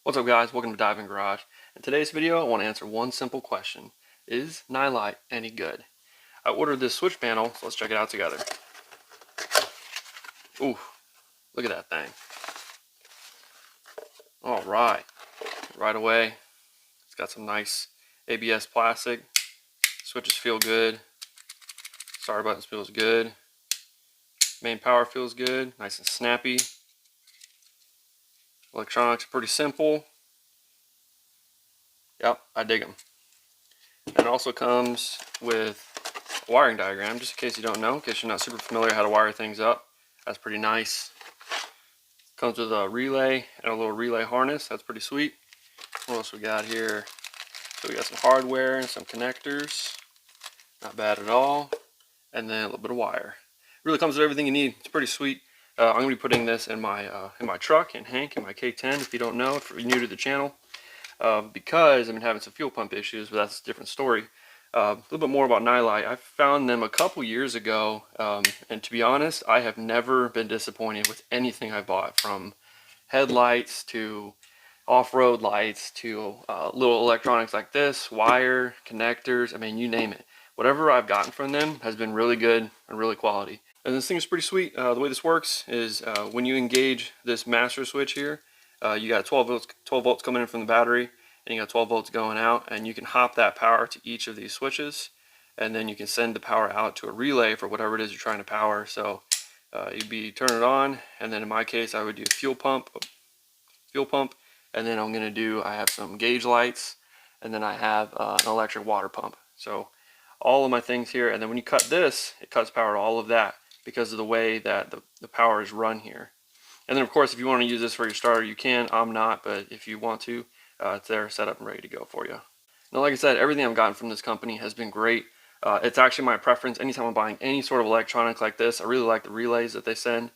What's up guys, welcome to Diving Garage. In today's video I want to answer one simple question. Is Nilight any good? I ordered this switch panel, so let's check it out together. Ooh, look at that thing. Alright, right away it's got some nice ABS plastic. Switches feel good. Start buttons feels good. Main power feels good, nice and snappy. Electronics are pretty simple. Yep, I dig them. And it also comes with a wiring diagram, just in case you don't know, in case you're not super familiar how to wire things up. That's pretty nice. Comes with a relay and a little relay harness. That's pretty sweet. What else we got here? So we got some hardware and some connectors. Not bad at all. And then a little bit of wire. Really comes with everything you need. It's pretty sweet. I'm going to be putting this in my truck, in Hank, in my K10, if you don't know, if you're new to the channel. Because I've been having some fuel pump issues, but that's a different story. A little bit more about Nilight. I found them a couple years ago, and to be honest, I have never been disappointed with anything I bought, from headlights to off-road lights to little electronics like this, wire, connectors, I mean, you name it. Whatever I've gotten from them has been really good and really quality. And this thing is pretty sweet. The way this works is when you engage this master switch here, you got 12 volts coming in from the battery, and you got 12 volts going out, and you can hop that power to each of these switches, and then you can send the power out to a relay for whatever it is you're trying to power. So you'd be turn it on, and then in my case I would do fuel pump, and then I have some gauge lights, and then I have an electric water pump. So all of my things here, and then when you cut this, it cuts power to all of that because of the way that the power is run here. And then of course, if you want to use this for your starter, you can. I'm not, but if you want to, it's there, set up and ready to go for you. Now, like I said, everything I've gotten from this company has been great. It's actually my preference anytime I'm buying any sort of electronic like this. I really like the relays that they send,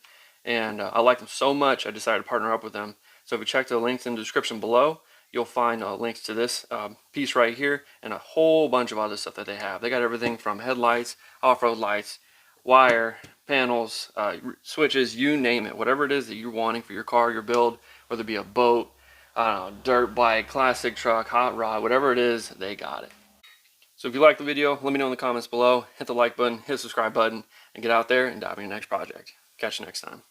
and I like them so much I decided to partner up with them. So if you check the links in the description below, you'll find links to this piece right here and a whole bunch of other stuff that they have. They got everything from headlights, off-road lights, wire, panels, switches, you name it. Whatever it is that you're wanting for your car, your build, whether it be a boat, I don't know, dirt bike, classic truck, hot rod, whatever it is, they got it. So if you like the video, let me know in the comments below. Hit the like button, hit the subscribe button, and get out there and dive into the next project. Catch you next time.